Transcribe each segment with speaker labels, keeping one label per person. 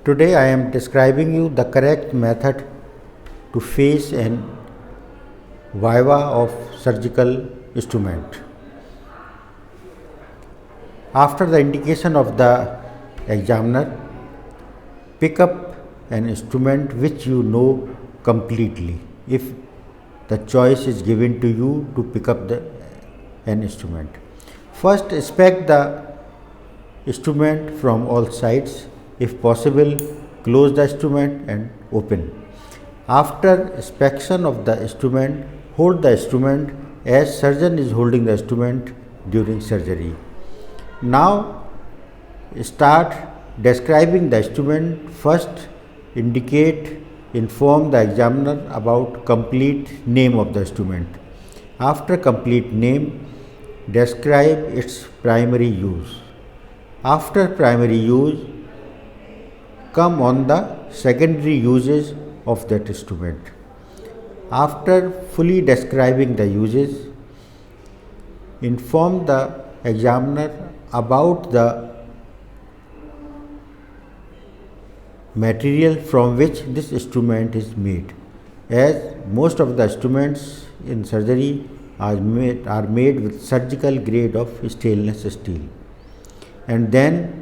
Speaker 1: Today I am describing you the correct method to face an Viva of surgical instrument. After the indication of the examiner, pick up an instrument which you know completely if the choice is given to you to pick up an instrument. First, inspect the instrument from all sides. If possible, close the instrument and open. After inspection of the instrument, hold the instrument as surgeon is holding the instrument during surgery. Now start describing the instrument. First, inform the examiner about complete name of the instrument. After complete name, describe its primary use. After primary use, come on the secondary uses of that instrument. After fully describing the uses, inform the examiner about the material from which this instrument is made, as most of the instruments in surgery are made with surgical grade of stainless steel, and then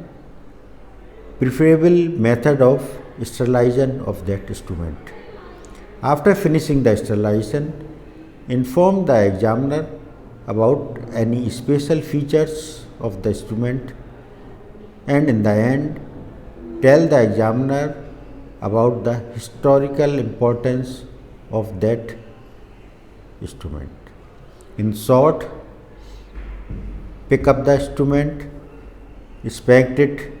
Speaker 1: preferable method of sterilization of that instrument. After finishing the sterilization, inform the examiner about any special features of the instrument, and in the end, tell the examiner about the historical importance of that instrument. In short, pick up the instrument, inspect it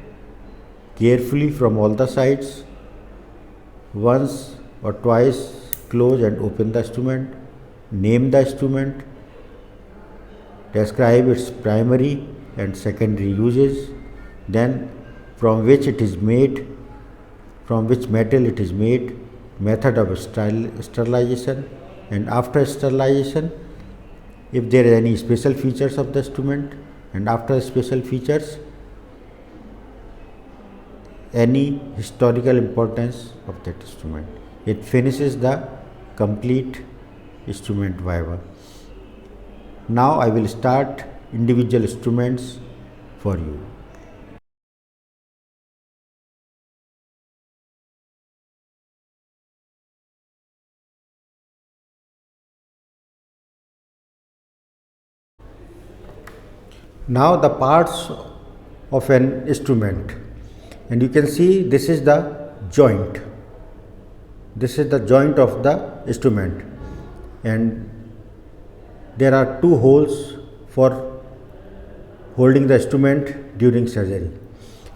Speaker 1: carefully from all the sides, once or twice close and open the instrument, name the instrument, describe its primary and secondary uses, then from which it is made, from which metal it is made, method of sterilization, and after sterilization, if there are any special features of the instrument, and after special features, any historical importance of that instrument. It finishes the complete instrument Viva. Now I will start individual instruments for you. Now the parts of an instrument, and you can see this is the joint. This is the joint of the instrument, and there are two holes for holding the instrument during surgery,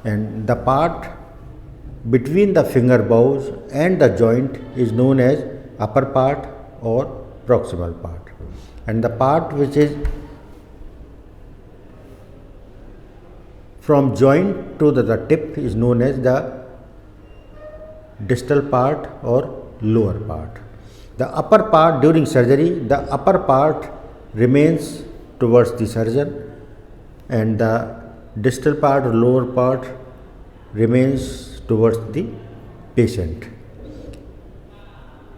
Speaker 1: and the part between the finger bows and the joint is known as upper part or proximal part, and the part which is from joint to the tip is known as the distal part or lower part. The upper part during surgery, the upper part remains towards the surgeon, and the distal part or lower part remains towards the patient.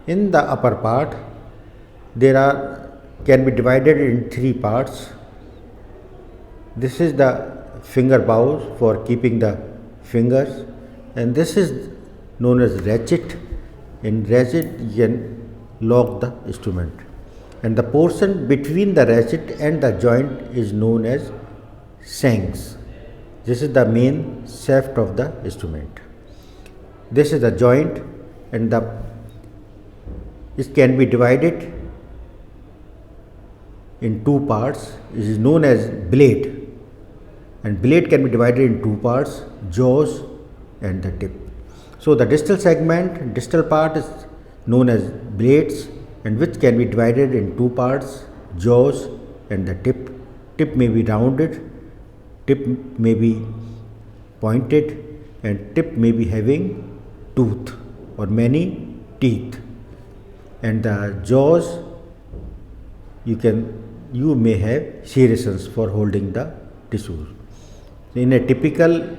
Speaker 1: In the upper part, can be divided in three parts. This is the finger bows for keeping the fingers, and this is known as ratchet. In ratchet you can lock the instrument, and the portion between the ratchet and the joint is known as shanks. This is the main shaft of the instrument. This is the joint, and it can be divided in two parts. It is known as blade, and blade can be divided in two parts, jaws and the tip. So the distal part is known as blades, and which can be divided in two parts, jaws and the tip. Tip may be rounded, tip may be pointed, and tip may be having tooth or many teeth. And the jaws, you may have serrations for holding the tissues. In a typical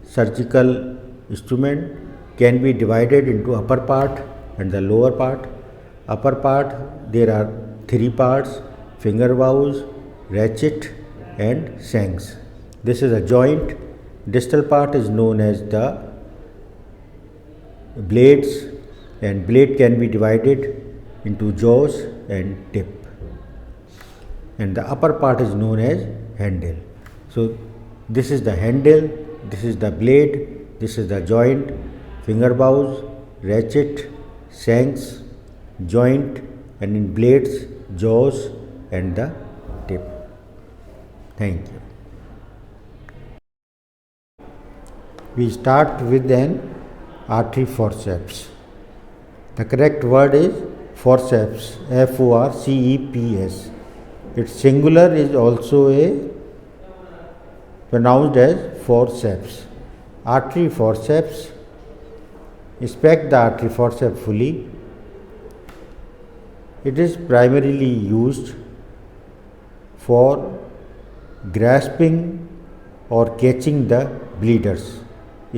Speaker 1: surgical instrument can be divided into upper part and the lower part. Upper part, there are three parts: finger bows, ratchet and shanks. This is a joint. Distal part is known as the blades, and blade can be divided into jaws and tip, and the upper part is known as handle. So this is the handle, this is the blade, this is the joint, finger bows, ratchet, shanks, joint, and in blades, jaws and the tip. Thank you. We start with an artery forceps. The correct word is forceps, Forceps. Its singular is also pronounced as forceps. Artery forceps. Inspect the artery forceps fully. It is primarily used for grasping or catching the bleeders,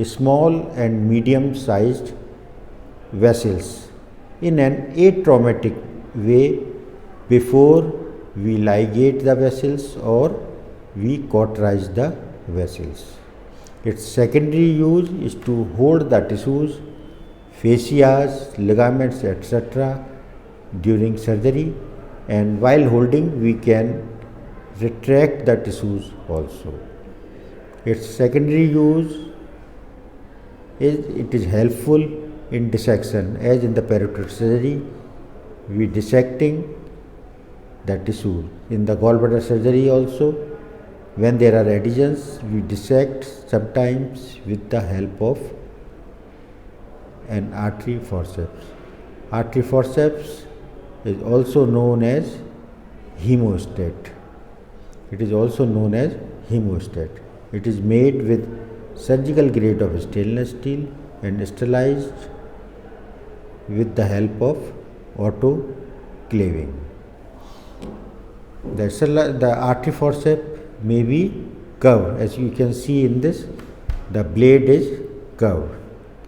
Speaker 1: small and medium sized vessels, in an atraumatic way before we ligate the vessels or we cauterize the vessels. Its secondary use is to hold the tissues, fascias, ligaments, etc. during surgery, and while holding we can retract the tissues also. Its secondary use is it is helpful in dissection, as in the parotid surgery we dissecting the tissue. In the gallbladder surgery also, when there are adhesions, we dissect sometimes with the help of an artery forceps. Artery forceps is also known as hemostat. It is also known as hemostat. It is made with surgical grade of stainless steel and sterilized with the help of autoclaving. The artery forceps may be curved, as you can see in this. The blade is curved.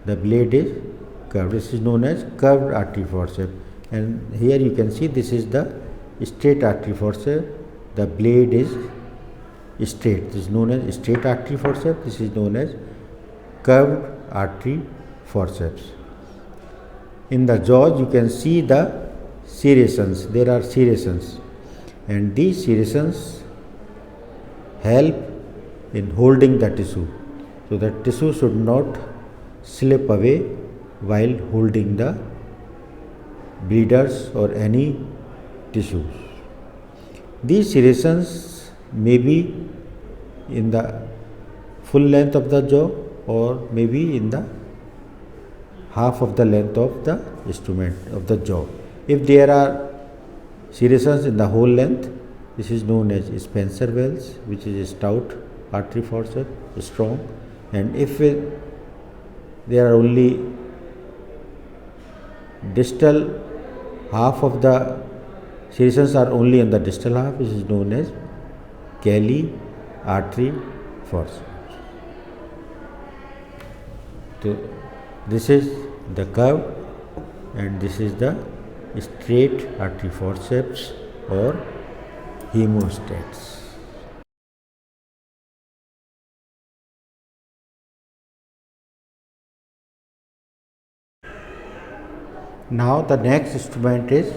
Speaker 1: The blade is curved. This is known as curved artery forceps. And here you can see this is the straight artery forceps. The blade is straight. This is known as straight artery forceps. This is known as curved artery forceps. In the jaws you can see the serrations. There are serrations, and these serrations help in holding the tissue. So the tissue should not slip away while holding the bleeders or any tissues. These serrations may be in the full length of the jaw or maybe in the half of the length of the instrument of the jaw. If there are serrations in the whole length, this is known as Spencer wells, which is a stout artery forceps, strong. And if there are only distal half of the serrations are only in the distal half, which is known as Kelly artery forceps. So this is the curve and this is the straight artery forceps or hemostats. Now the next instrument is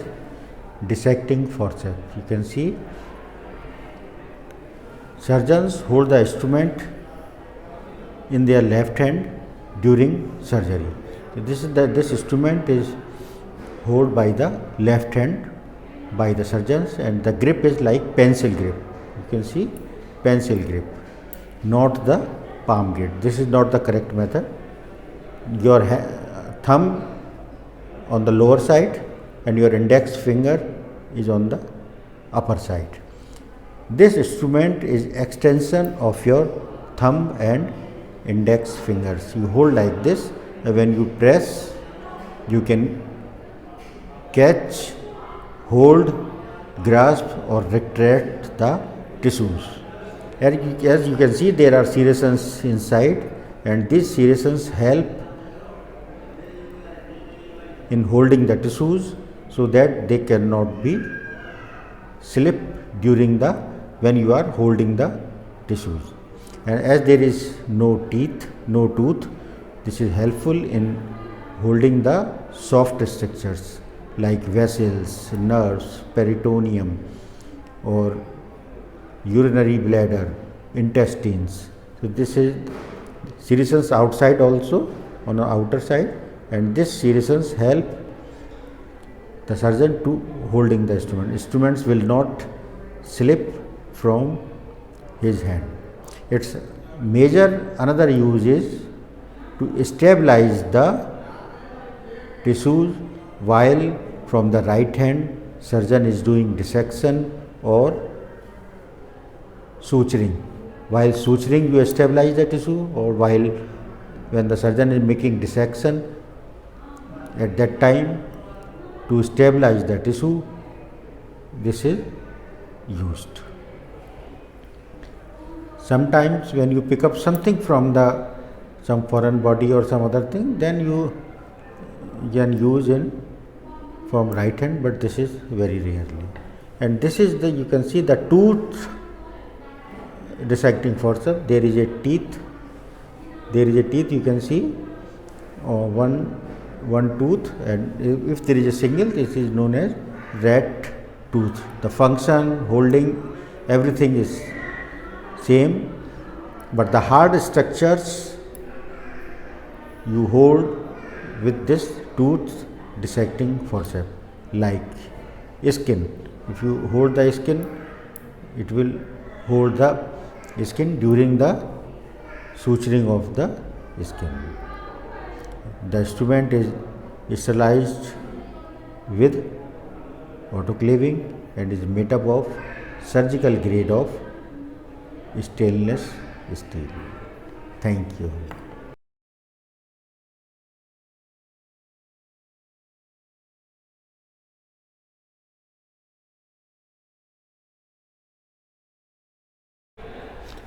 Speaker 1: dissecting forceps. You can see surgeons hold the instrument in their left hand during surgery. So this instrument is held by the left hand by the surgeons, and the grip is like pencil grip. You can see pencil grip, not the palm grip. This is not the correct method. Your thumb on the lower side and your index finger is on the upper side. This instrument is extension of your thumb and index fingers. You hold like this, and when you press you can catch, hold, grasp or retract the tissues. As you can see, there are serrations inside and these serrations help in holding the tissues so that they cannot be slip during the when you are holding the tissues. And as there is no tooth, this is helpful in holding the soft structures like vessels, nerves, peritoneum, or urinary bladder, intestines. So this is serrations outside also on the outer side, and this serrations help the surgeon to holding the instrument. Instruments will not slip from his hand. Its major another use is to stabilize the tissues while from the right hand surgeon is doing dissection or suturing. While suturing you stabilize the tissue, or while when the surgeon is making dissection, at that time to stabilize the tissue this is used. Sometimes when you pick up something from the some foreign body or some other thing, then you can use in from right hand, but this is very rarely. And this is the, you can see the tooth dissecting forceps. There is a teeth, you can see one tooth, and if there is a single, this is known as rat tooth. The function, holding, everything is same, but the hard structures you hold with this tooth dissecting forceps, like skin. If you hold the skin, it will hold the skin during the suturing of the skin. The instrument is sterilized with autoclaving and is made up of surgical grade of stainless steel. Thank you.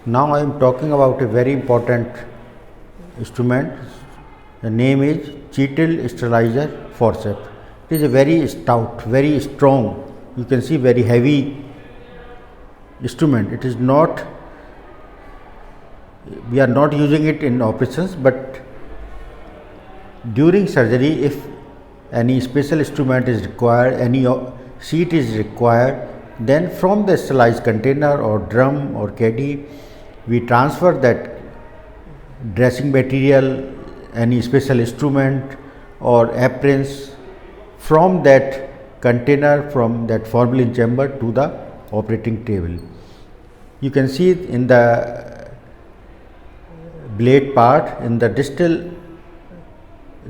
Speaker 1: Now I am talking about a very important instrument. The name is cheated sterilizer forceps. It is a very stout, very strong, you can see very heavy instrument. It is not, we are not using it in operations, but during surgery, if any special instrument is required, any sheet is required, then from the sterilized container or drum or caddy, we transfer that dressing material, any special instrument or aprons from that container, from that formalin chamber to the operating table. You can see in the blade part, in the distal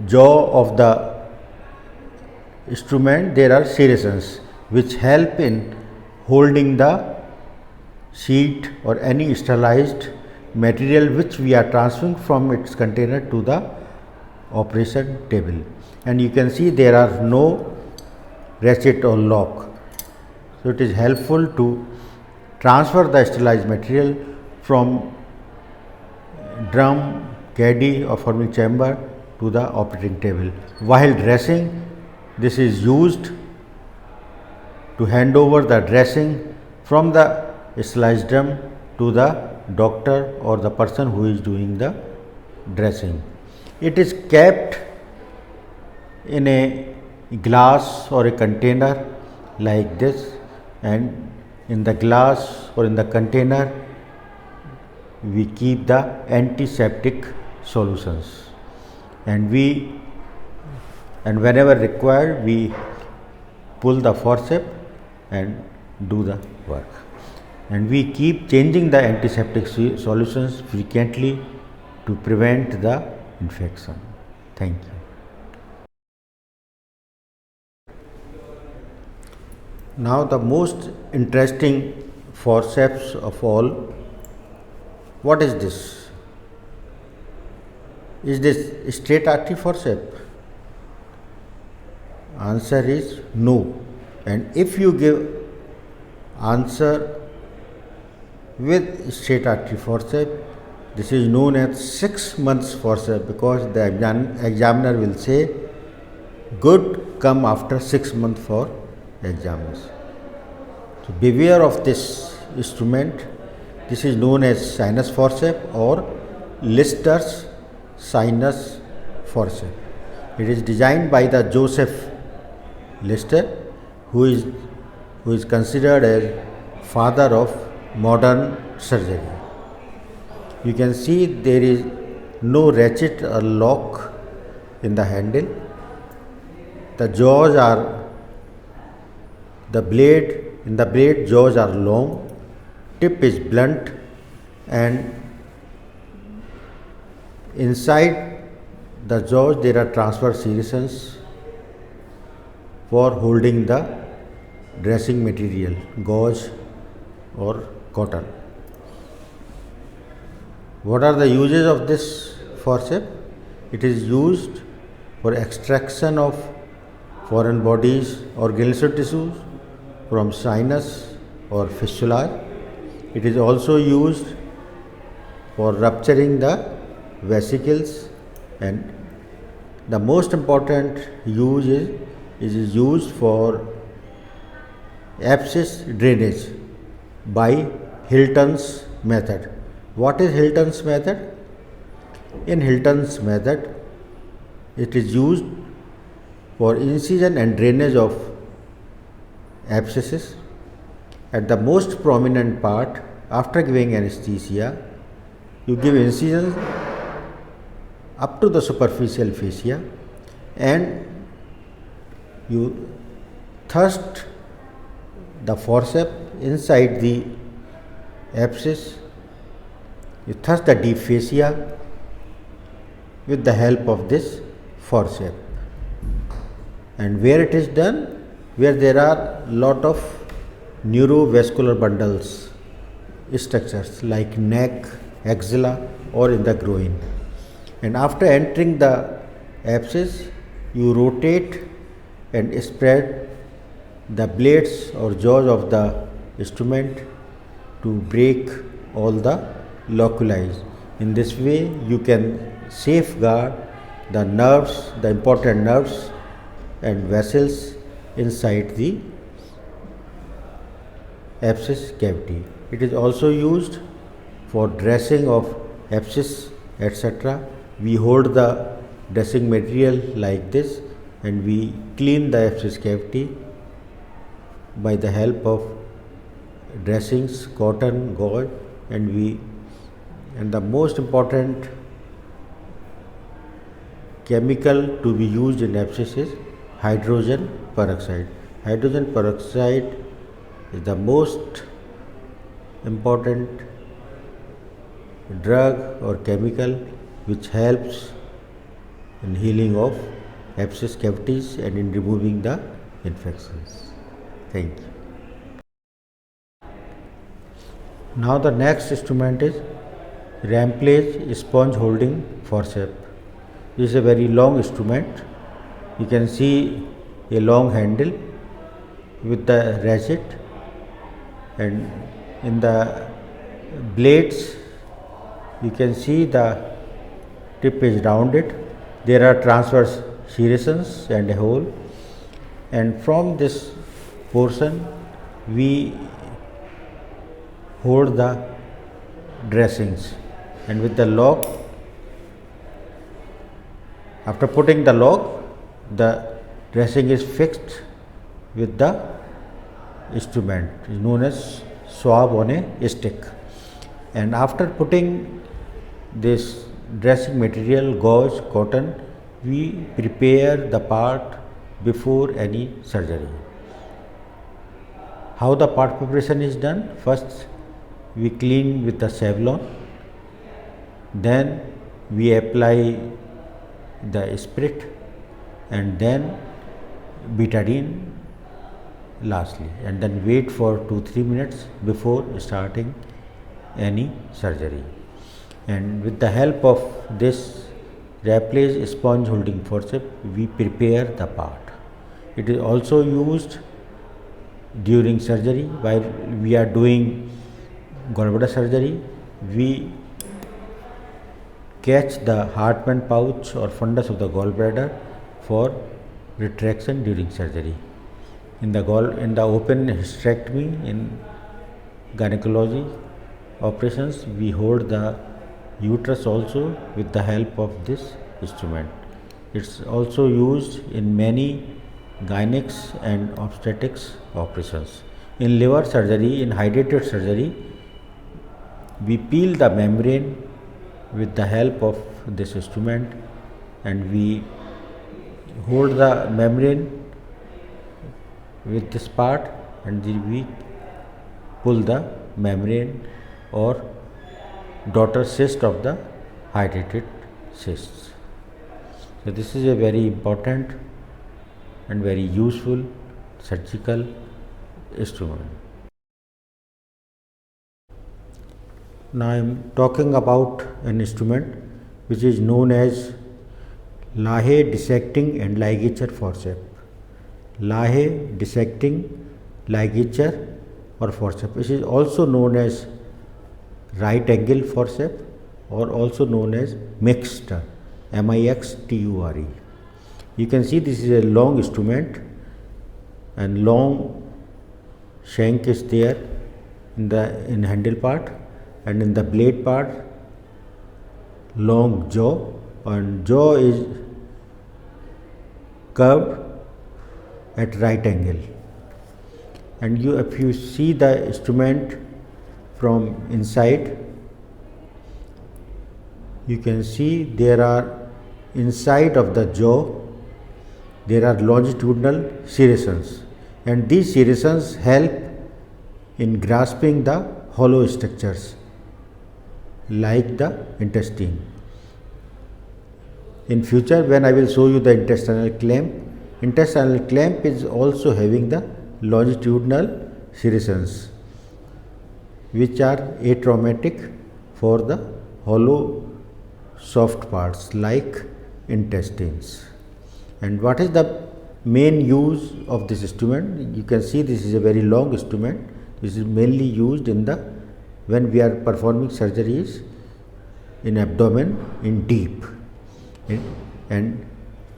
Speaker 1: jaw of the instrument, there are serrations which help in holding the sheet or any sterilized material which we are transferring from its container to the operation table. And you can see there are no ratchet or lock. So it is helpful to transfer the sterilized material from drum, caddy or formalin chamber to the operating table. While dressing, this is used to hand over the dressing from the sterilized drum to the doctor or the person who is doing the dressing. It is kept in a glass or a container like this, and in the glass or in the container we keep the antiseptic solutions, and whenever required we pull the forceps and do the work. And we keep changing the antiseptic solutions frequently to prevent the infection. Thank you. Now the most interesting forceps of all. What is this? Is this straight artery forceps? Answer is no. And if you give answer with straight artery forceps, This is known as 6 months forceps because the examiner will say good come after 6 months for examination. So beware of this instrument. This is known as sinus forceps or Lister's sinus forceps. It is designed by the Joseph Lister, who is considered as father of modern surgery. You can see there is no ratchet or lock in the handle. The jaws are in the blade jaws are long, tip is blunt, and inside the jaws there are transverse serrations for holding the dressing material, gauze or cotton. What are the uses of this forceps? It is used for extraction of foreign bodies or glandular tissues from sinus or fistula. It is also used for rupturing the vesicles, and the most important use is used for abscess drainage by Hilton's method. What is Hilton's method? In Hilton's method, it is used for incision and drainage of abscesses at the most prominent part. After giving anesthesia, you give incisions up to the superficial fascia and you thrust the forceps inside the abscess. You thrust the deep fascia with the help of this forceps. And where it is done? Where there are lot of neurovascular bundles, structures like neck, axilla or in the groin. And after entering the abscess, you rotate and spread the blades or jaws of the instrument to break all the loculi. In this way, you can safeguard the nerves, the important nerves and vessels inside the abscess cavity. It is also used for dressing of abscess, etc. We hold the dressing material like this and we clean the abscess cavity by the help of dressings, cotton, gauze, and the most important chemical to be used in abscess is hydrogen peroxide. Hydrogen peroxide is the most important drug or chemical which helps in healing of abscess cavities and in removing the infections. Thank you. Now the next instrument is Rampage sponge holding forceps. This is a very long instrument. You can see a long handle with the ratchet, and in the blades you can see the tip is rounded. There are transverse serrations and a hole, and from this portion we hold the dressings, and with the lock, after putting the lock, the dressing is fixed with the instrument known as swab on a stick. And after putting this dressing material, gauze, cotton, we prepare the part before any surgery. How the part preparation is done? First, we clean with the Savlon, then we apply the spirit, and then betadine lastly, and then wait for 2-3 minutes before starting any surgery. And with the help of this Rampage sponge holding forceps, we prepare the part. It is also used during surgery. While we are doing gallbladder surgery, we catch the Hartmann pouch or fundus of the gallbladder for retraction during surgery. In the open hysterectomy, in gynecology operations, we hold the uterus also with the help of this instrument. It's also used in many gynecology and obstetrics operations. In liver surgery, in hydrated surgery, we peel the membrane with the help of this instrument, and we hold the membrane with this part, and then we pull the membrane or daughter cyst of the hydrated cysts. So this is a very important and very useful surgical instrument. Now I am talking about an instrument which is known as Lahe dissecting and ligature forceps. Lahe dissecting ligature or forceps. It is also known as right angle forceps or also known as mixture, mixture. You can see this is a long instrument and long shank is there in the handle part, and in the blade part long jaw, and jaw is curved at right angle. And if you see the instrument from inside, you can see there are inside of the jaw there are longitudinal serrations, and these serrations help in grasping the hollow structures like the intestine. In future, when I will show you the intestinal clamp is also having the longitudinal serrations which are atraumatic for the hollow soft parts like intestines. And what is the main use of this instrument? You can see this is a very long instrument. This is mainly used in when we are performing surgeries in abdomen in deep, and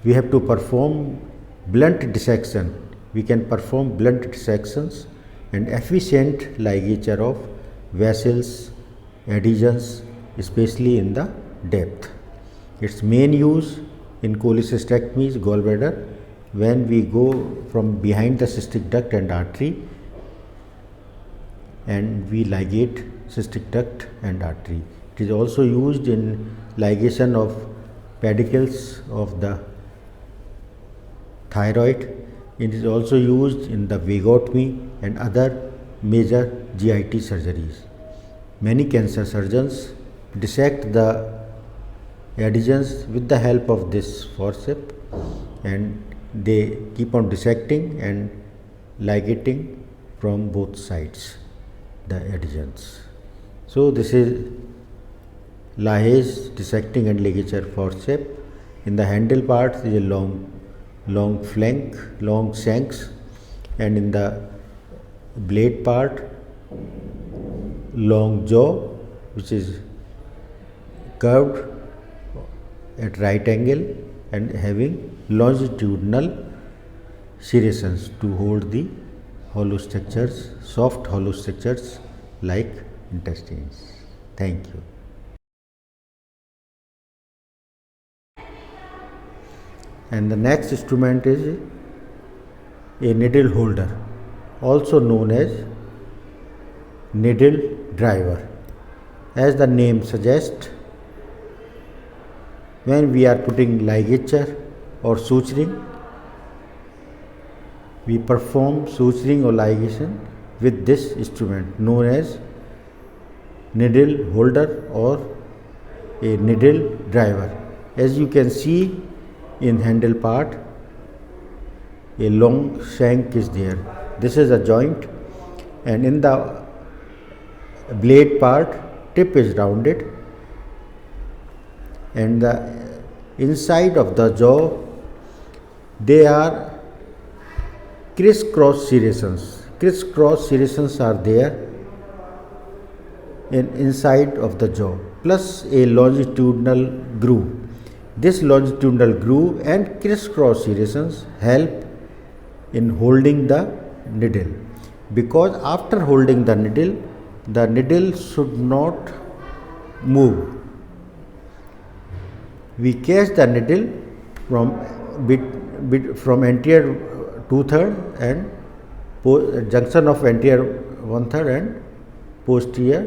Speaker 1: we have to perform blunt dissection. We can perform blunt dissections and efficient ligature of vessels, adhesions, especially in the depth. Its main use in cholecystectomies, gallbladder, when we go from behind the cystic duct and artery and we ligate cystic duct and artery. It is also used in ligation of pedicles of the thyroid. It is also used in the vagotomy and other major GIT surgeries. Many cancer surgeons dissect the adhesions with the help of this forceps, and they keep on dissecting and ligating from both sides the adhesions. So this is Lahe's dissecting and ligature forceps. In the handle part is a long flank, long shanks, and in the blade part long jaw which is curved at right angle and having longitudinal serrations to hold the hollow structures, soft hollow structures like intestines. Thank you. And the next instrument is a needle holder, also known as needle driver. As the name suggests, when we are putting ligature or suturing, we perform suturing or ligation with this instrument known as needle holder or a needle driver. As you can see in handle part, a long shank is there. This is a joint, and in the blade part, tip is rounded, and the inside of the jaw they are crisscross serrations. Crisscross serrations are there inside of the jaw. plus a longitudinal groove. This longitudinal groove and crisscross serrations help in holding the needle, because after holding the needle should not move. We catch the needle from anterior 2/3 and junction of anterior 1/3 and posterior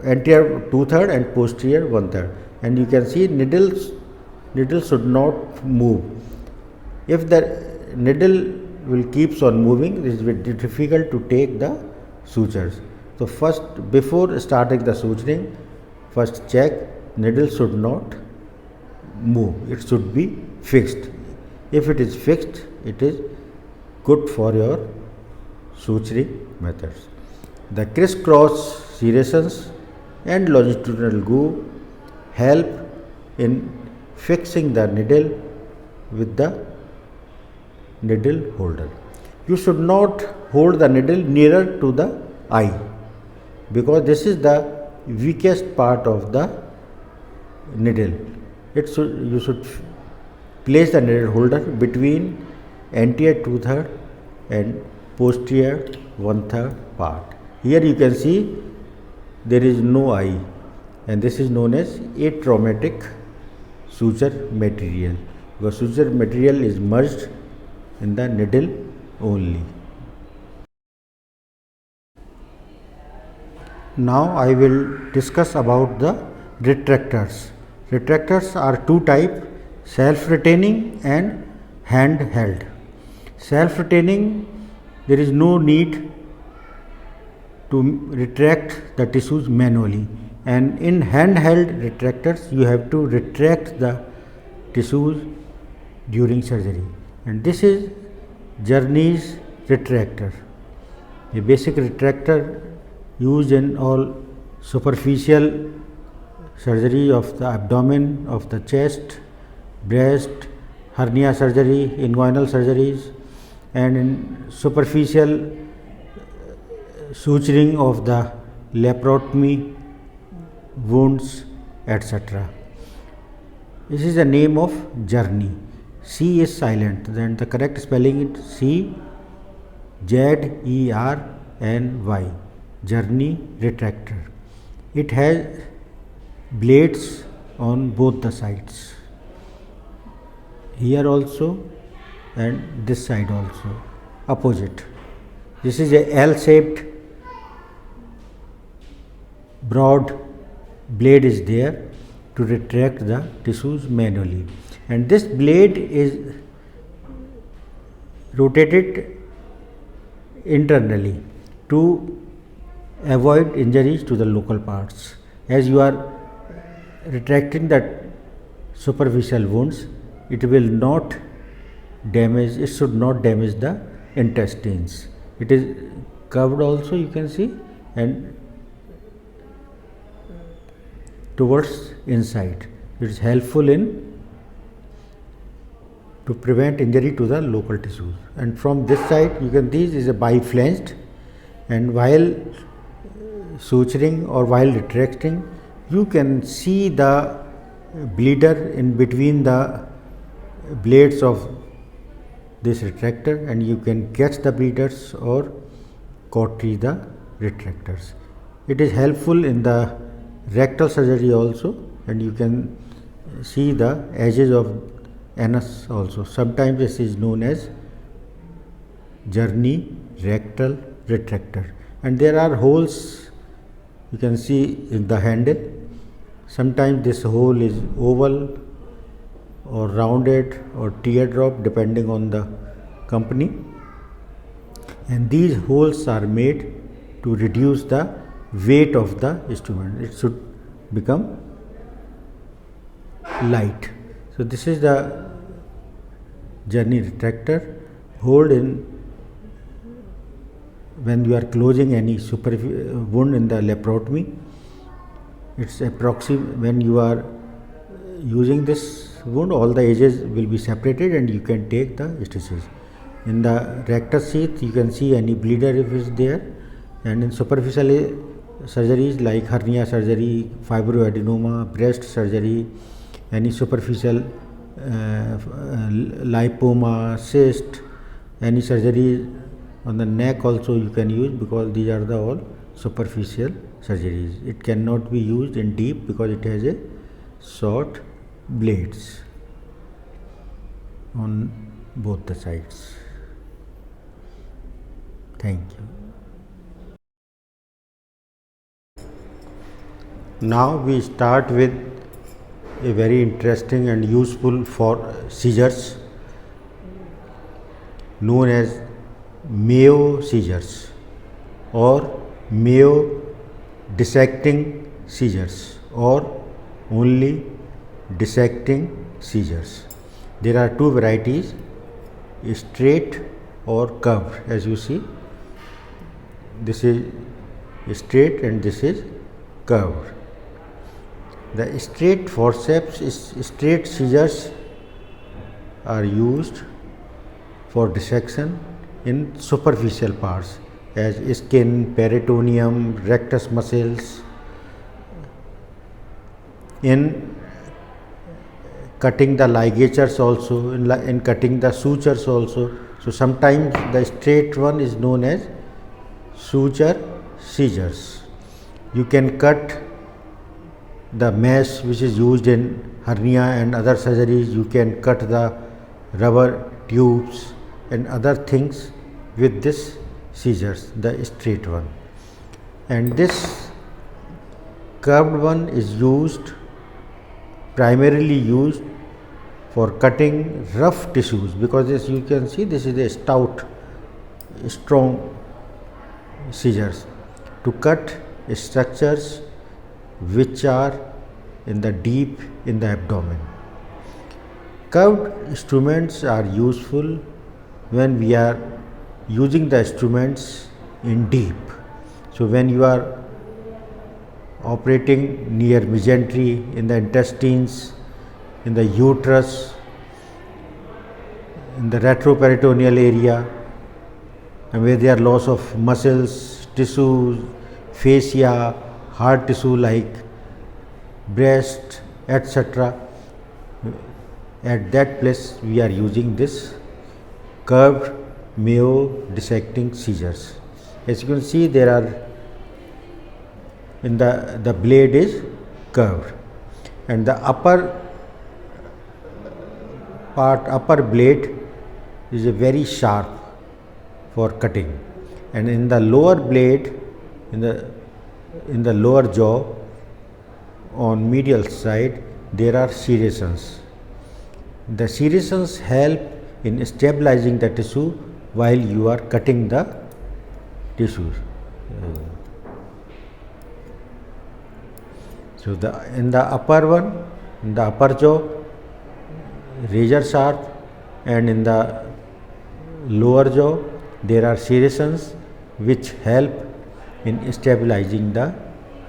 Speaker 1: anterior 2/3 and posterior 1/3, and you can see needle should not move. If the needle will keeps on moving, it is very difficult to take the sutures. So first, before starting the suturing, first check needle should not move, it should be fixed. If it is fixed, it is good for your suturing methods. The crisscross serrations and longitudinal groove help in fixing the needle with the needle holder. You should not hold the needle nearer to the eye, because this is the weakest part of the needle. You should place the needle holder between anterior 2/3 and posterior 1/3 part. Here you can see there is no eye, and this is known as atraumatic suture material, because suture material is merged in the needle only. Now I will discuss about the retractors. Retractors are two types: self-retaining and hand-held. Self-retaining, there is no need to retract the tissues manually, and in hand-held retractors you have to retract the tissues during surgery, and this is Journey's retractor, a basic retractor used in all superficial surgery of the abdomen, of the chest, breast, hernia surgery, inguinal surgeries, and in superficial suturing of the laparotomy, wounds, etc. This is the name of Journey. C is silent, then the correct spelling is C Z E R N Y, Journey retractor. It has blades on both the sides, here also and this side also, opposite. This is a L-shaped broad blade is there to retract the tissues manually, and this blade is rotated internally to avoid injuries to the local parts. As you are retracting the superficial wounds, it will not damage, it should not damage the intestines. It is curved also, you can see, and towards inside. It is helpful in to prevent injury to the local tissues. And from this side, you can, this is a biflanged, and while suturing or while retracting, you can see the bleeder in between the blades of this retractor, and you can catch the bleeders or cautery the retractors. It is helpful in the rectal surgery also, and you can see the edges of anus also. Sometimes this is known as Journey rectal retractor, and there are holes you can see in the handle. Sometimes this hole is oval or rounded or teardrop depending on the company, and these holes are made to reduce the weight of the instrument. It should become light. So this is the Journey retractor. Hold in when you are closing any wound in the laparotomy. It's approximate when you are using this wound, all the edges will be separated and you can take the stitches. In the rectus sheath, you can see any bleeder if it is there, and in superficial surgeries like hernia surgery, fibroadenoma, breast surgery, any superficial lipoma, cyst, any surgery on the neck also you can use, because these are the all superficial surgeries. It cannot be used in deep because it has a short blades on both the sides. Thank you. Now we start with a very interesting and useful for seizures known as Mayo seizures or Mayo dissecting seizures or only dissecting seizures. There are two varieties, straight or curved. As you see, this is straight and this is curved. The straight forceps straight seizures are used for dissection in superficial parts as skin, peritoneum, rectus muscles, in cutting the ligatures also, in cutting the sutures also. So sometimes the straight one is known as suture seizures. You can cut the mesh which is used in hernia and other surgeries. You can cut the rubber tubes and other things with this seizures, the straight one. And this curved one is primarily used for cutting rough tissues, because as you can see, this is a stout, strong scissors to cut structures which are deep in the abdomen. Curved instruments are useful when we are using the instruments in deep. So when you are operating near mesentery, in the intestines, in the uterus, in the retroperitoneal area, and where there are loss of muscles, tissues, fascia, hard tissue like breast, etc. At that place we are using this curved Mayo dissecting scissors. As you can see, there are the blade is curved, and the upper blade is very sharp for cutting, and in the lower blade, in the lower jaw on medial side, there are serrations. The serrations help in stabilizing the tissue while you are cutting the tissues. So in the upper jaw, razor sharp, and in the lower jaw there are serrations which help in stabilizing the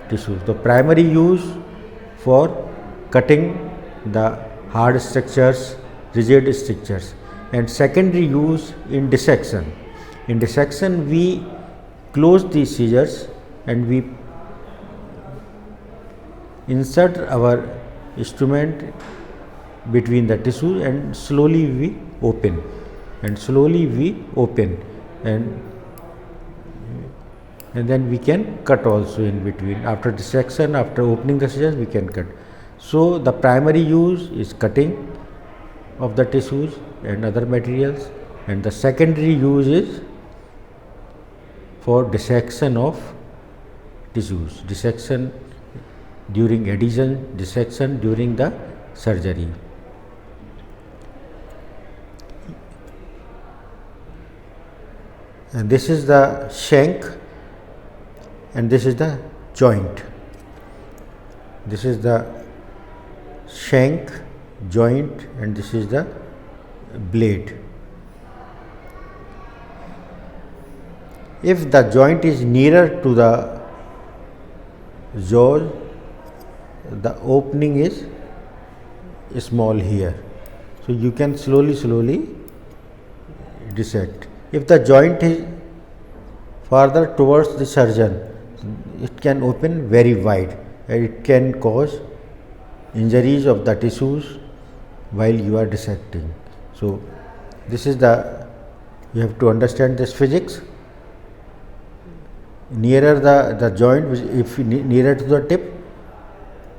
Speaker 1: tissue. The primary use for cutting the hard structures, rigid structures, and secondary use in dissection. In dissection we close these scissors and we insert our instrument between the tissue and slowly we open and then we can cut also in between. After dissection, after opening the scissors, we can cut. So the primary use is cutting of the tissues and other materials, and the secondary use is for dissection of tissues, dissection during adhesion, dissection during the surgery. And this is the shank and this is the joint. This is the shank, joint, and this is the blade. If the joint is nearer to the jaw, the opening is small here, so you can slowly dissect. If the joint is farther towards the surgeon, it can open very wide and it can cause injuries of the tissues while you are dissecting. So this is you have to understand this physics. Nearer the joint, if nearer to the tip,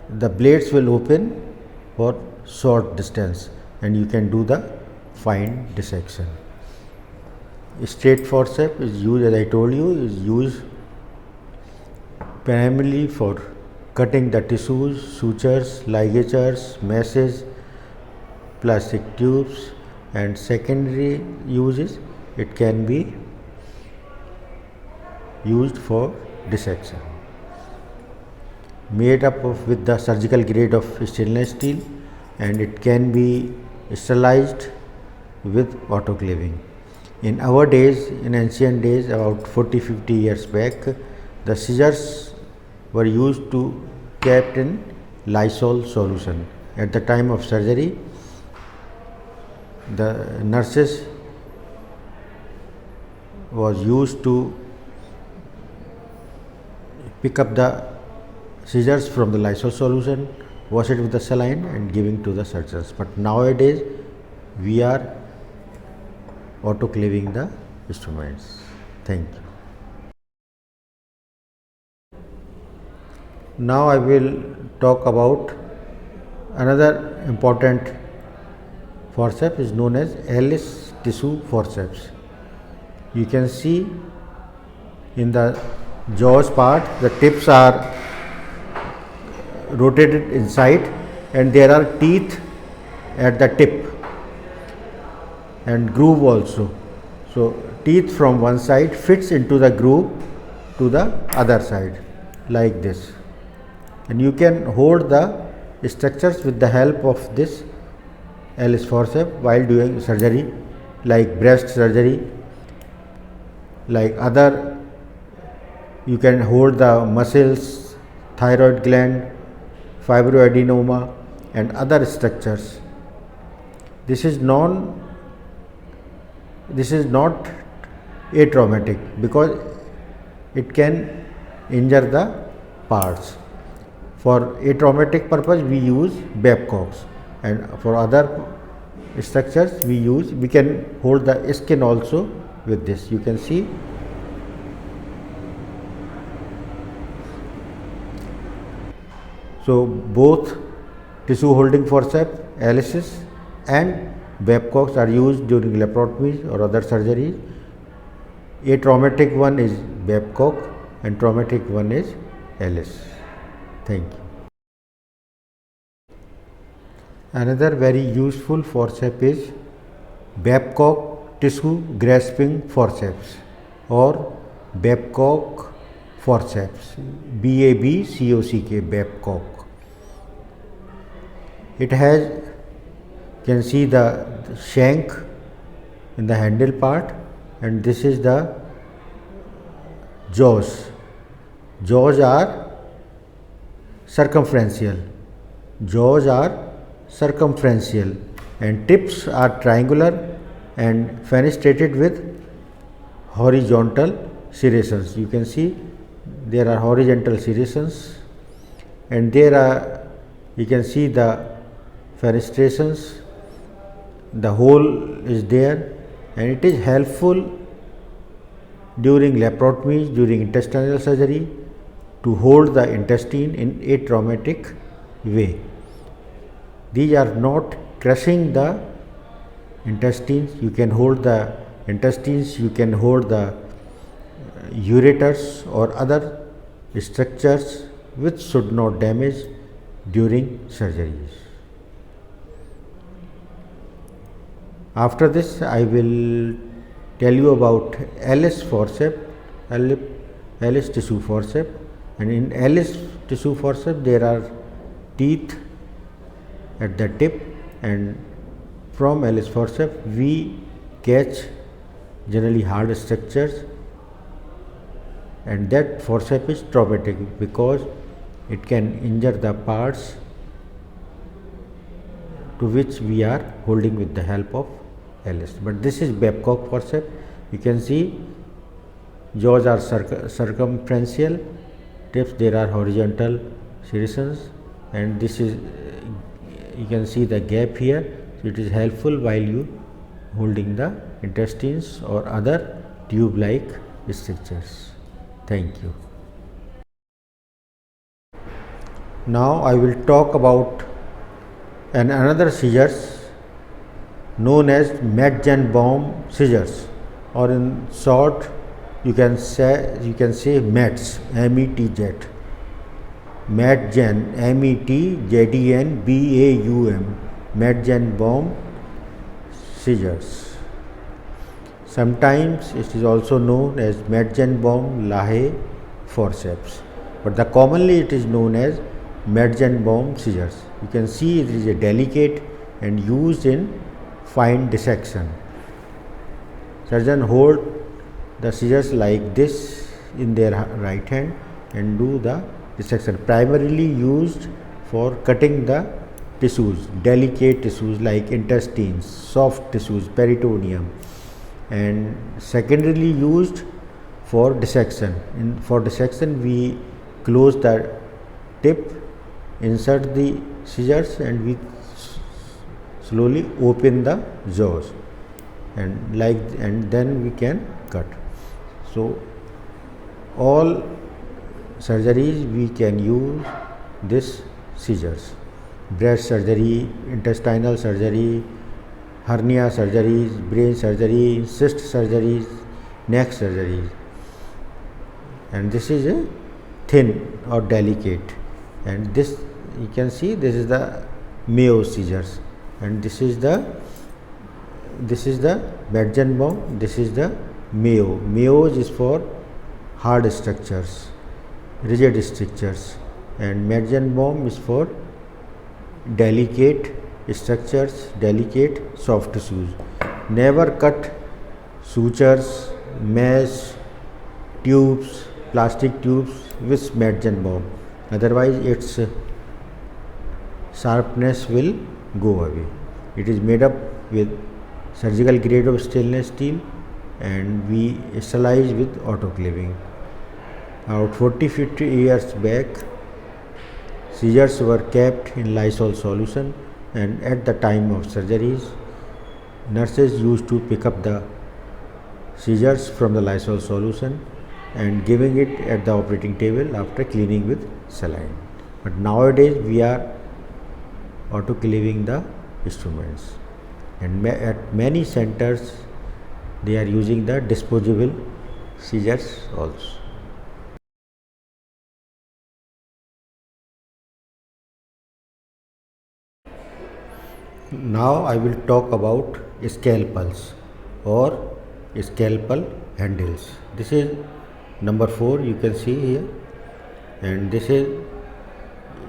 Speaker 1: the blades will open for short distance and you can do the fine dissection. Straight forceps is used, as I told you, is used primarily for cutting the tissues, sutures, ligatures, meshes, plastic tubes, and secondary uses it can be used for dissection. Made up of with the surgical grade of stainless steel, and it can be sterilized with autoclaving. In our days, in ancient days, about 40-50 years back, the scissors were used to kept in Lysol solution. At the time of surgery, the nurses was used to pick up the scissors from the Lysol solution, wash it with the saline and giving to the surgeons. But nowadays we are autoclaving the instruments. Thank you. Now I will talk about another important forceps is known as Ellis tissue forceps. You can see in the jaws part, the tips are rotated inside and there are teeth at the tip and groove also. So teeth from one side fits into the groove to the other side like this, and you can hold the structures with the help of this Ellis forceps while doing surgery like breast surgery, like other. You can hold the muscles, thyroid gland, fibroadenoma and other structures. This is not atraumatic because it can injure the parts. For atraumatic purpose we use Babcocks, and for other structures we can hold the skin also with this. You can see so both tissue holding forceps, Ellis and Babcocks are used during laparotomies or other surgeries. A traumatic one is Babcock and traumatic one is Ellis. Thank you. Another very useful forceps is Babcock tissue grasping forceps or Babcock forceps, B-A-B-C-O-C-K, Babcock. It has, you can see the shank in the handle part, and this is the jaws. Jaws are circumferential. Jaws are circumferential and tips are triangular and fenestrated with horizontal serrations. You can see there are horizontal serrations and there are, you can see the fenestrations, the hole is there, and it is helpful during laparotomies, during intestinal surgery to hold the intestine in a traumatic way. These are not crushing the intestines. You can hold the intestines, you can hold the ureters or other structures which should not damage during surgeries. After this, I will tell you about Ellis forceps, Ellis tissue forceps, and in Ellis tissue forceps there are teeth at the tip, and from Ellis forceps we catch generally hard structures, and that forceps is traumatic because it can injure the parts to which we are holding with the help of Ellis. But this is Babcock forceps. You can see jaws are circumferential tips there are horizontal serrations, and this is you can see the gap here, so it is helpful while you holding the intestines or other tube like structures. Thank you. Now I will talk about another scissors known as Metzenbaum scissors, or in short you can say METZ, METZ, Metzen, METZENBAUM, Metzenbaum scissors. Sometimes it is also known as Metzenbaum-Lahe forceps, but commonly it is known as Metzenbaum scissors. You can see it is a delicate and used in fine dissection. Surgeon hold the scissors like this in their right hand and do the dissection, primarily used for cutting the tissues, delicate tissues like intestines, soft tissues, peritoneum, and secondarily used for dissection. For dissection we close the tip, insert the scissors, and we slowly open the jaws, and then we can cut. So all surgeries we can use this scissors: breast surgery, intestinal surgery, hernia surgeries, brain surgery, cyst surgeries, neck surgeries. And this is a thin or delicate, and this you can see this is the Mayo scissors, and this is the Metzenbaum, this is the Mayo. Mayo is for hard structures, rigid structures, and Metzenbaum is for delicate structures, delicate soft tissues. Never cut sutures, mesh, tubes, plastic tubes with Metzenbaum, otherwise its sharpness will go away. It is made up with surgical grade of stainless steel, and we sterilize with autoclaving. About 40-50 years back, scissors were kept in Lysol solution, and at the time of surgeries, nurses used to pick up the scissors from the Lysol solution and giving it at the operating table after cleaning with saline. But nowadays we are autoclaving the instruments, and at many centers they are using the disposable scissors also. Now I will talk about scalpels or scalpel handles. This is number 4, you can see here, and this is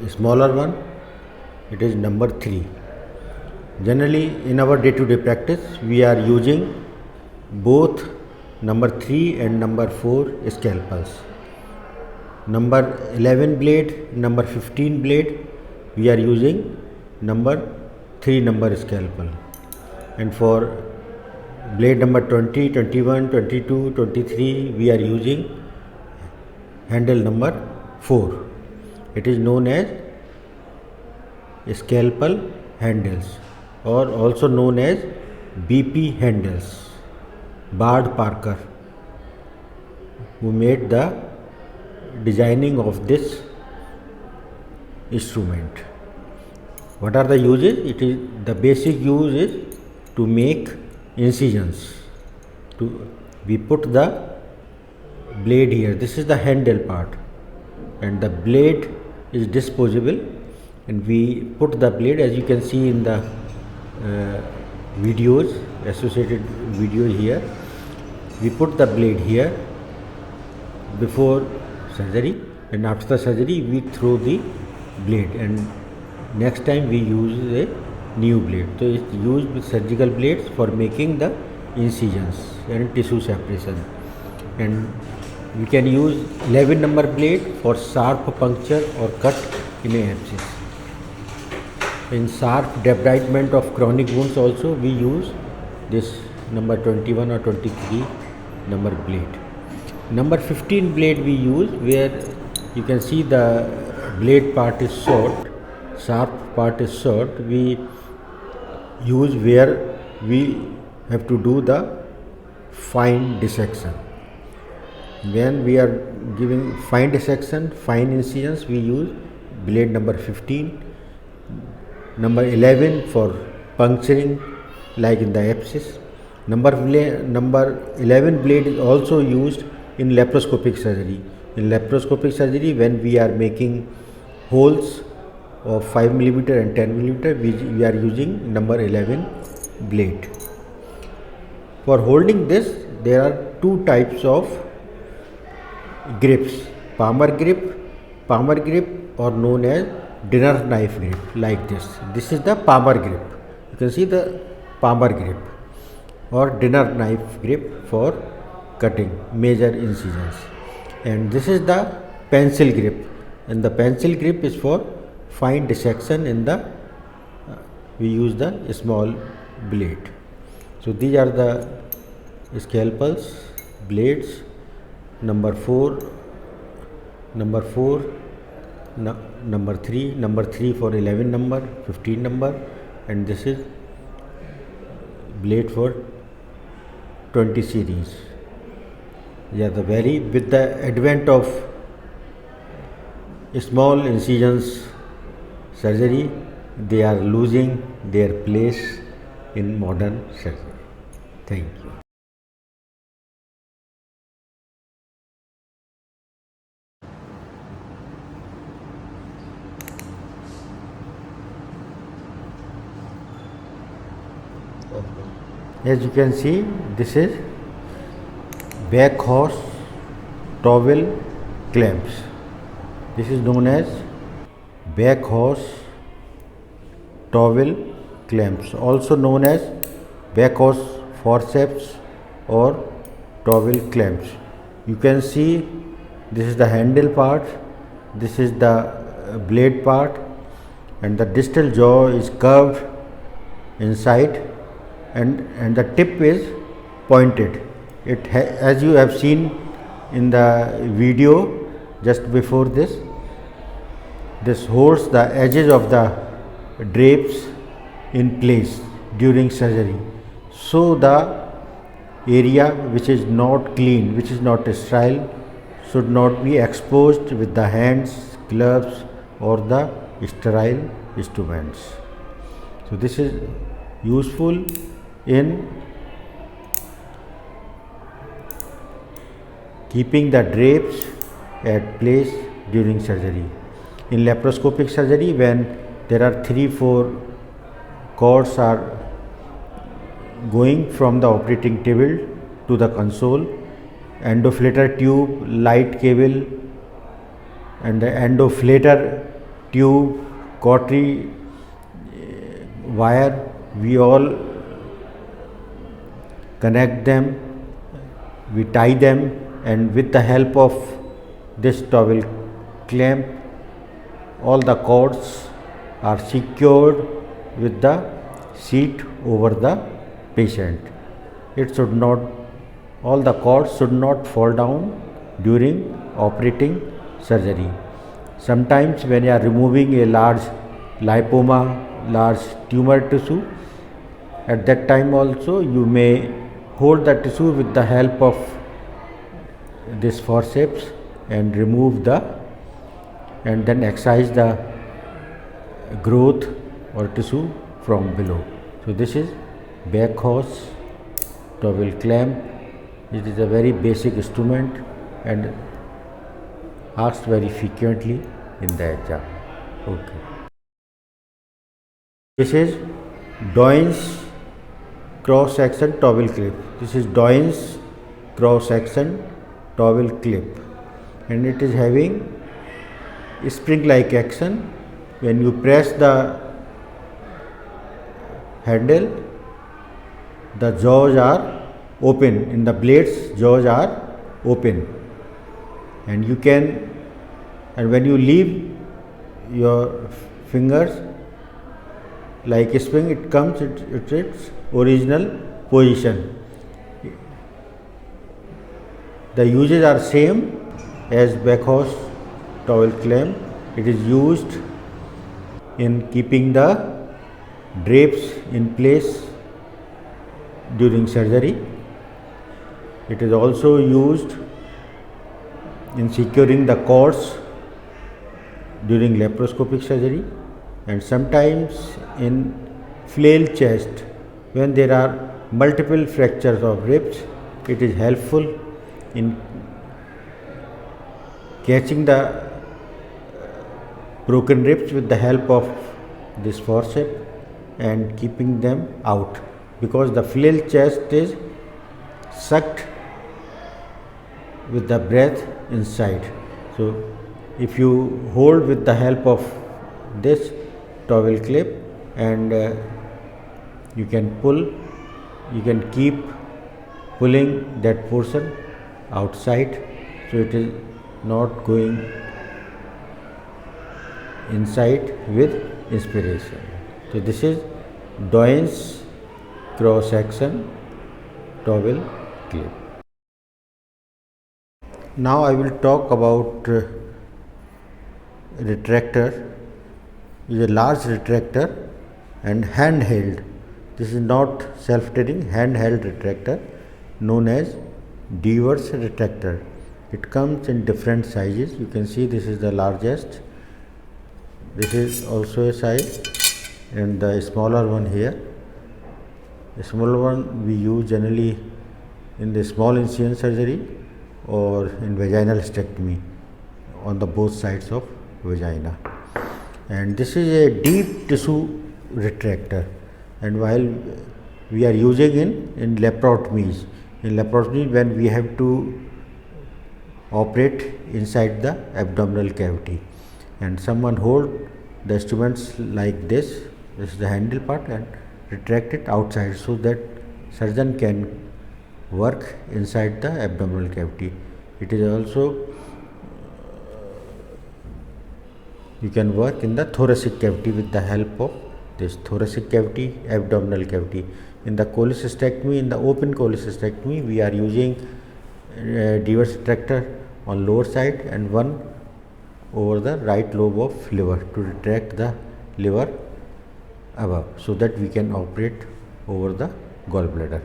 Speaker 1: a smaller one, it is number 3. Generally in our day-to-day practice we are using both number 3 and number 4 scalpels. Number 11 blade, number 15 blade, we are using number 3 number scalpel, and for blade number 20, 21, 22, 23 we are using handle number 4. It is known as scalpel handles, or also known as BP handles. Bard Parker, who made the designing of this instrument. What are the uses? It is the basic use is to make incisions. We put the blade here. This is the handle part, and the blade is disposable, and we put the blade, as you can see in the videos, associated videos here. We put the blade here before surgery, and after the surgery we throw the blade, and next time we use a new blade. So it's used with surgical blades for making the incisions and tissue separation, and we can use 11 number blade for sharp puncture or cut in a abscess. In sharp debridement of chronic wounds also we use this number 21 or 23 number blade. Number 15 blade we use where you can see the blade part is short, sharp part is short. We use where we have to do the fine dissection. When we are giving fine dissection, fine incisions, we use blade number 15, number 11 for puncturing like in the abscess. Number 11 blade is also used in laparoscopic surgery. In laparoscopic surgery, when we are making holes of 5 mm and 10 mm, we are using number 11 blade. For holding this, there are two types of grips: palmer grip or known as dinner knife grip, like this. This is the palmer grip. You can see the palmer grip or dinner knife grip for cutting major incisions. And this is the pencil grip, and the pencil grip is for fine dissection in the we use the small blade. So these are the scalpels, blades, number 4, number 3 for 11 number, 15 number, and this is blade for 20 series. Yeah, with the advent of small incisions surgery, they are losing their place in modern surgery. Thank you. As you can see, this is back horse towel clamps. This is known as back horse towel clamps, also known as back horse forceps or towel clamps. You can see this is the handle part, this is the blade part, and the distal jaw is curved inside, and the tip is pointed. As you have seen in the video just before this holds the edges of the drapes in place during surgery, so the area which is not clean, which is not sterile, should not be exposed with the hands, gloves or the sterile instruments. So this is useful in keeping the drapes at place during surgery. In laparoscopic surgery, when there are 3-4 cords are going from the operating table to the console, endoflator tube, light cable and the endoflator tube, cautery wire, we all connect them, we tie them, and with the help of this towel clamp, all the cords are secured with the sheet over the patient. All the cords should not fall down during operating surgery. Sometimes when you are removing a large lipoma, large tumor tissue, at that time also you may hold the tissue with the help of this forceps and remove and then excise the growth or tissue from below. So this is back horse towel clamp. It is a very basic instrument and asked very frequently in the exam. Okay. This is Doyne's cross section towel clip. This is Doyne's cross section towel clip, and it is having spring like action. When you press the handle, the jaws are open, in the blades jaws are open, and when you leave your fingers like a spring, it comes its original position. The uses are same as back horse towel clamp. It is used in keeping the drapes in place during surgery. It is also used in securing the cords during laparoscopic surgery, and sometimes in flail chest when there are multiple fractures of ribs. It is helpful in catching the broken ribs with the help of this forceps and keeping them out, because the flail chest is sucked with the breath inside. So if you hold with the help of this towel clip, and you can pull, you can keep pulling that portion outside, so it is not going inside with inspiration. So this is Doyne's cross section towel clip. Now I will talk about retractor. It is a large retractor and handheld. This is not self-tearing, handheld retractor known as diverse retractor. It comes in different sizes. You can see this is the largest. This is also a size, and the smaller one here. The smaller one we use generally in the small incision surgery or in vaginal hysterectomy on the both sides of vagina. And this is a deep tissue retractor, and while we are using in laparotomies, when we have to operate inside the abdominal cavity, and someone hold the instruments like this is the handle part, and retract it outside so that surgeon can work inside the abdominal cavity. It is also you can work in the thoracic cavity with the help of this thoracic cavity, abdominal cavity. In the cholecystectomy, in the open cholecystectomy, we are using diverse retractor on lower side and one over the right lobe of liver to retract the liver above, so that we can operate over the gallbladder.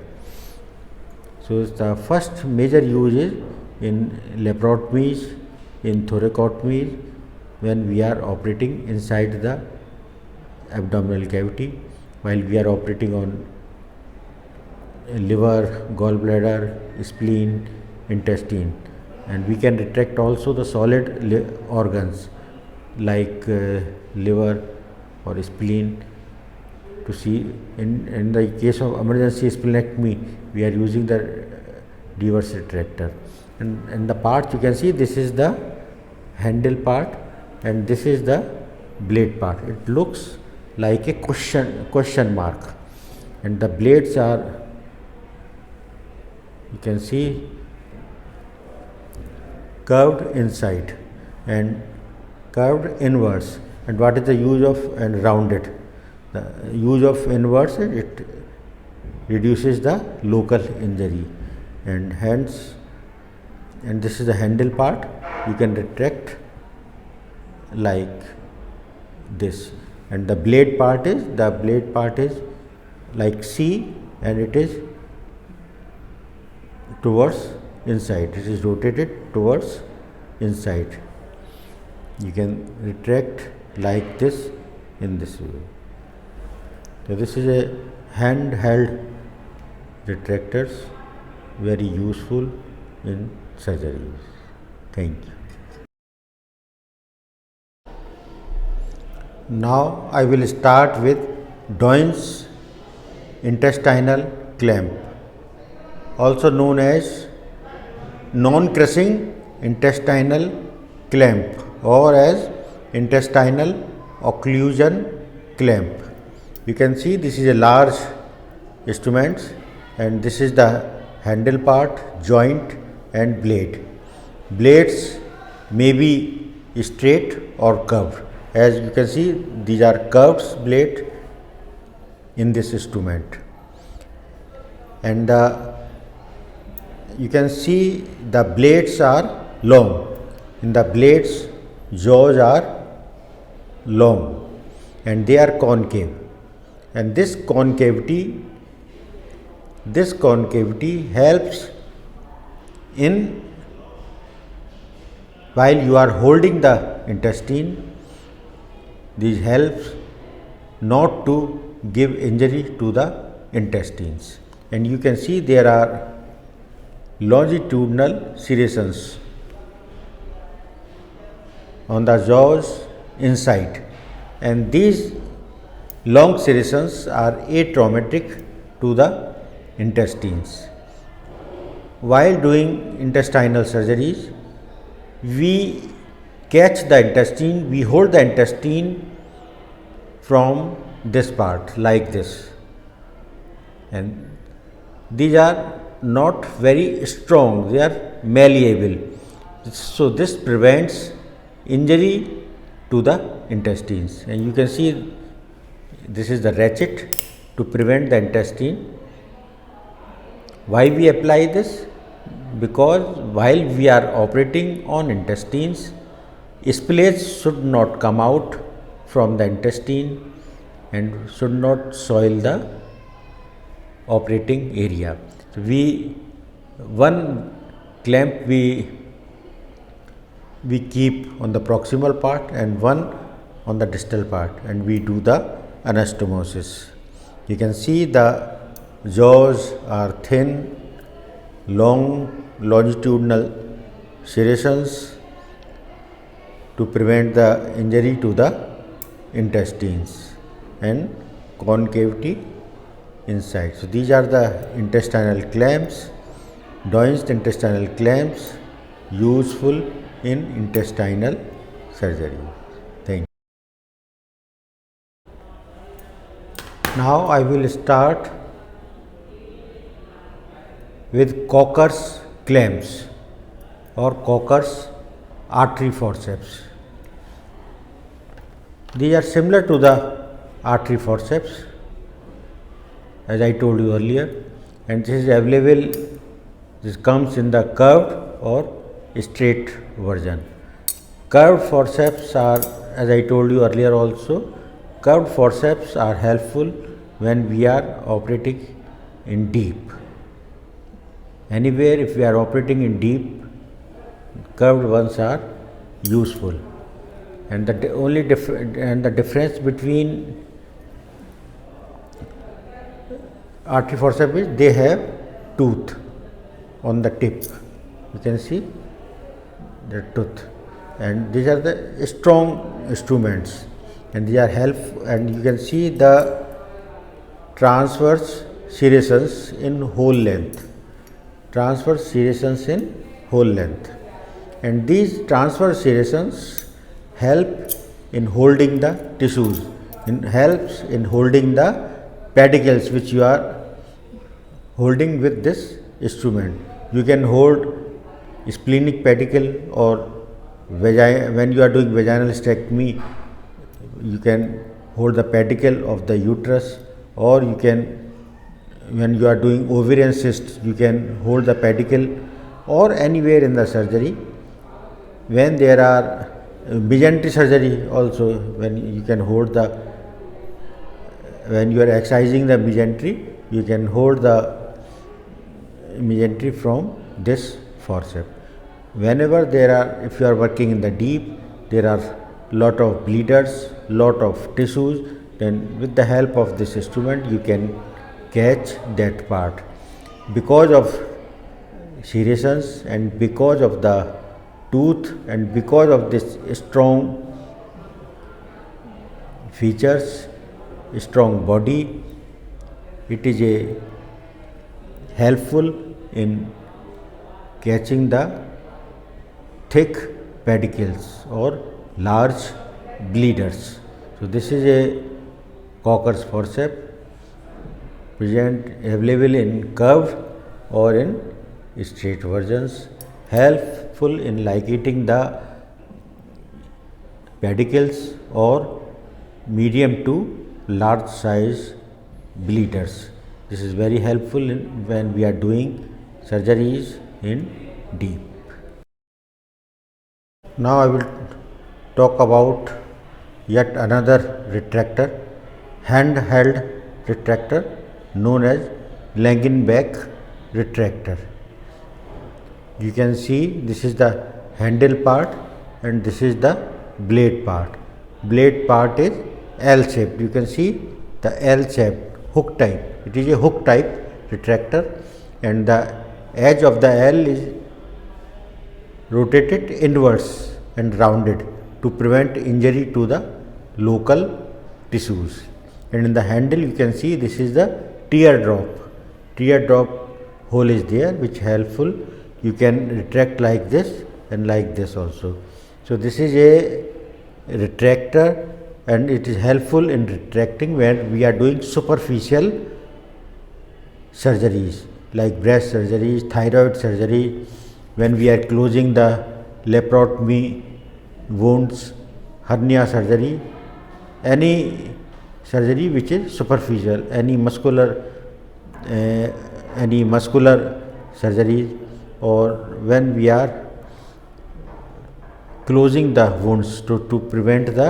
Speaker 1: So the first major use is in laparotomies, in thoracotomies, when we are operating inside the abdominal cavity, while we are operating on liver, gallbladder, spleen, intestine, and we can retract also the solid organs like liver or spleen. To see in the case of emergency splenectomy, we are using the diverse retractor, and the parts you can see, this is the handle part and this is the blade part. It looks like a question mark, and the blades are, you can see, curved inside and curved inwards. And what is the use of and rounded? The use of inwards, it reduces the local injury, and hence, and this is the handle part, you can retract like this, and the blade part is like C, and it is towards inside, it is rotated towards inside. You can retract like this in this way. So this is a handheld retractors, very useful in surgeries. Thank you. Now I will start with Doyne's intestinal clamp, also known as non-crushing intestinal clamp or as intestinal occlusion clamp. You can see this is a large instrument, and this is the handle part, joint and blade. Blades may be straight or curved. As you can see, these are curved blade in this instrument, and you can see the blades are long. In the blades jaws are long and they are concave, and this concavity helps in while you are holding the intestine. This helps not to give injury to the intestines, and you can see there are longitudinal serrations on the jaws inside, and these long serrations are atraumatic to the intestines. While doing intestinal surgeries, we catch the intestine, we hold the intestine from this part like this, and these are not very strong, they are malleable. So this prevents injury to the intestines, and you can see this is the ratchet to prevent the intestine. Why we apply this? Because while we are operating on intestines, spillage should not come out from the intestine and should not soil the operating area. So one clamp we keep on the proximal part and one on the distal part, and we do the anastomosis. You can see the jaws are thin, long longitudinal serrations to prevent the injury to the intestines, and concavity inside. So these are the intestinal clamps, Doyne's intestinal clamps, useful in intestinal surgery. Thank you. Now I will start with Cocker's clamps or Cocker's artery forceps. These are similar to the artery forceps, as I told you earlier, and this is available. This comes in the curved or straight version. Curved forceps are, as I told you earlier also, curved forceps are helpful when we are operating in deep. Anywhere if we are operating in deep, curved ones are useful, and the difference between artery forceps is they have tooth on the tip. You can see the tooth, and these are the strong instruments, and they are helpful, and you can see the transverse serrations in whole length. Transverse serrations in whole length, and these transverse serrations help in holding the tissues, helps in holding the pedicles which you are holding with this instrument. You can hold splenic pedicle, or when you are doing vaginal hysterectomy, you can hold the pedicle of the uterus, or you can, when you are doing ovarian cysts, you can hold the pedicle, or anywhere in the surgery. When there are mesentery surgery also, when you can hold the, when you are excising the mesentery, you can hold the mesentery from this forceps. Whenever there are, if you are working in the deep, there are lot of bleeders, lot of tissues, then with the help of this instrument you can catch that part. Because of serrations and because of the tooth and because of this strong features, strong body, it is a helpful in catching the thick pedicles or large bleeders. So this is a Cocker's forceps, present available in curved or in straight versions, helpful in ligating the pedicles or medium to large size bleeders. This is very helpful when we are doing surgeries in deep. Now I will talk about yet another retractor, handheld retractor known as Langenbeck retractor. You can see this is the handle part and this is the blade part. Blade part is L shaped. You can see the L shaped hook type. It is a hook type retractor and the edge of the L is rotated inwards and rounded to prevent injury to the local tissues. And in the handle you can see this is the teardrop. Teardrop hole is there which helpful. You can retract like this and like this also. So this is a retractor and it is helpful in retracting when we are doing superficial surgeries like breast surgeries, thyroid surgery, when we are closing the laparotomy wounds, hernia surgery, any surgery which is superficial, any muscular surgery, or when we are closing the wounds to prevent the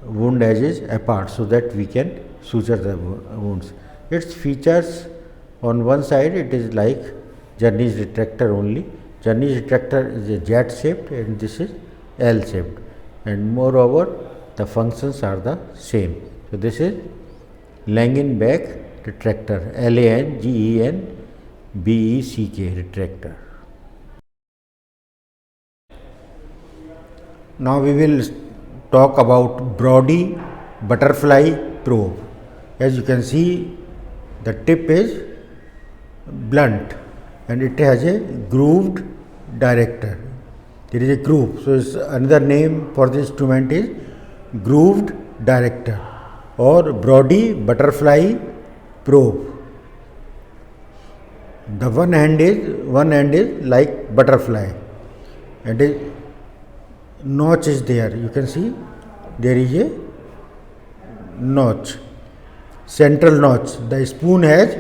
Speaker 1: wound edges apart so that we can suture the wounds. Its features, on one side it is like Journey's retractor only. Journey's retractor is a jet shaped and this is L shaped, and moreover the functions are the same. So this is Langenbeck retractor, Langenbeck retractor. Now we will talk about Brody butterfly probe. As you can see, the tip is blunt and it has a grooved director. There is a groove. So another name for this instrument is grooved director or Brody butterfly probe. The one end is like butterfly and a notch is there. You can see there is a notch, central notch. The spoon has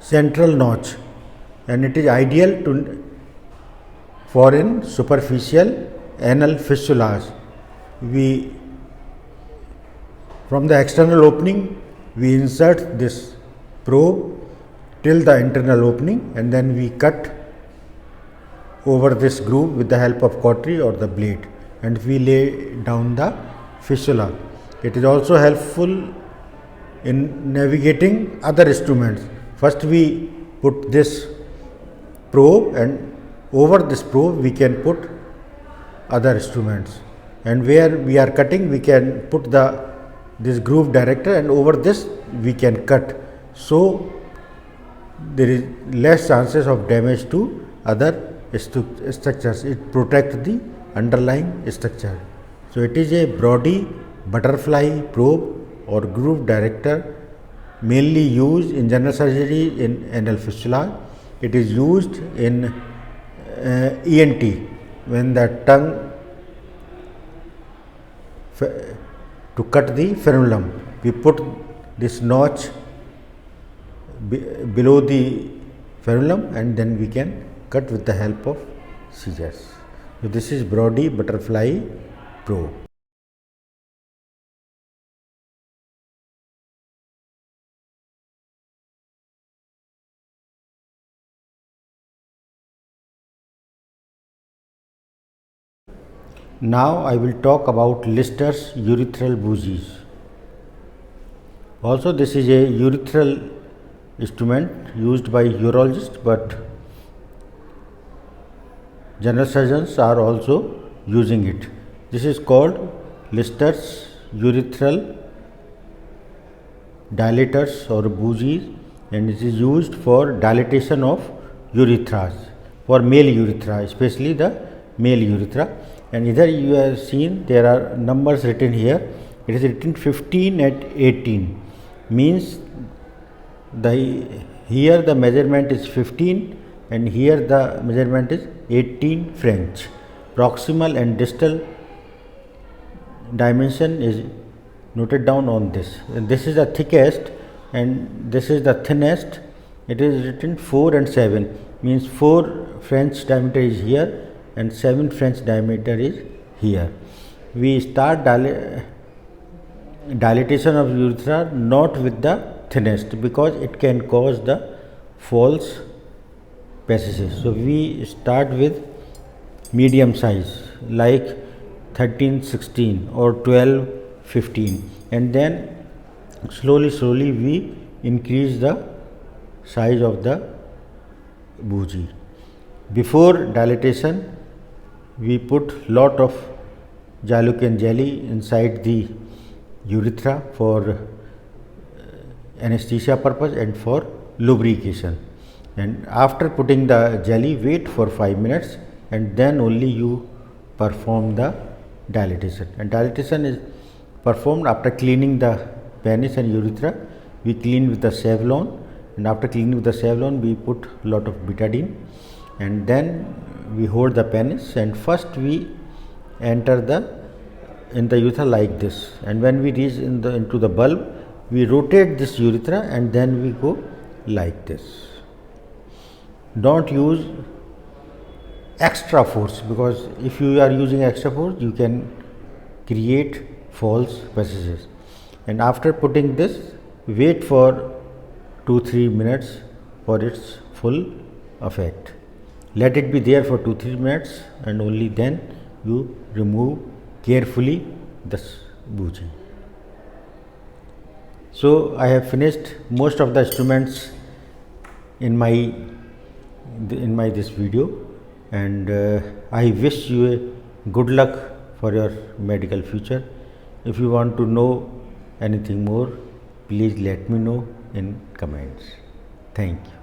Speaker 1: central notch and it is ideal for in superficial anal fistulas. From the external opening we insert this probe till the internal opening and then we cut over this groove with the help of cautery or the blade and we lay down the fistula. It is also helpful in navigating other instruments. First we put this probe and over this probe we can put other instruments, and where we are cutting we can put this groove director and over this we can cut, so there is less chances of damage to other structures. It protects the underlying structure. So it is a Brody butterfly probe or groove director, mainly used in general surgery in anal fistula. It is used in ENT when the tongue to cut the frenulum. We put this notch below the frenulum and then we can cut with the help of scissors. So this is Brody butterfly probe. Now I will talk about Lister's urethral bougies. Also this is a urethral instrument used by urologists, but general surgeons are also using it. This is called Lister's urethral dilators or bougies, and it is used for dilatation of urethras, for male urethra, especially the male urethra. And either you have seen there are numbers written here. It is written 15 at 18, means here the measurement is 15 and here the measurement is 18 French. Proximal and distal dimension is noted down on this. And this is the thickest and this is the thinnest. It is written 4 and 7, means 4 French diameter is here and 7 French diameter is here. We start dilatation of urethra not with the thinnest, because it can cause the false passages. So we start with medium size like 13-16 or 12-15, and then slowly we increase the size of the bougie. Before dilatation, we put lot of Jalocan jelly inside the urethra for anesthesia purpose and for lubrication. And after putting the jelly, wait for 5 minutes, and then only you perform the dilatation. And dilatation is performed after cleaning the penis and urethra. We clean with the Savlon, and after cleaning with the Savlon, we put lot of betadine, and then we hold the penis, and first we enter in the urethra like this, and when we reach into the bulb, we rotate this urethra, and then we go like this. Don't use extra force, because if you are using extra force, you can create false passages. And after putting this, wait for 2-3 minutes for its full effect. Let it be there for 2-3 minutes, and only then you remove carefully this bougie. So I have finished most of the instruments in my this video, and I wish you a good luck for your medical future. If you want to know anything more, please let me know in comments. Thank you.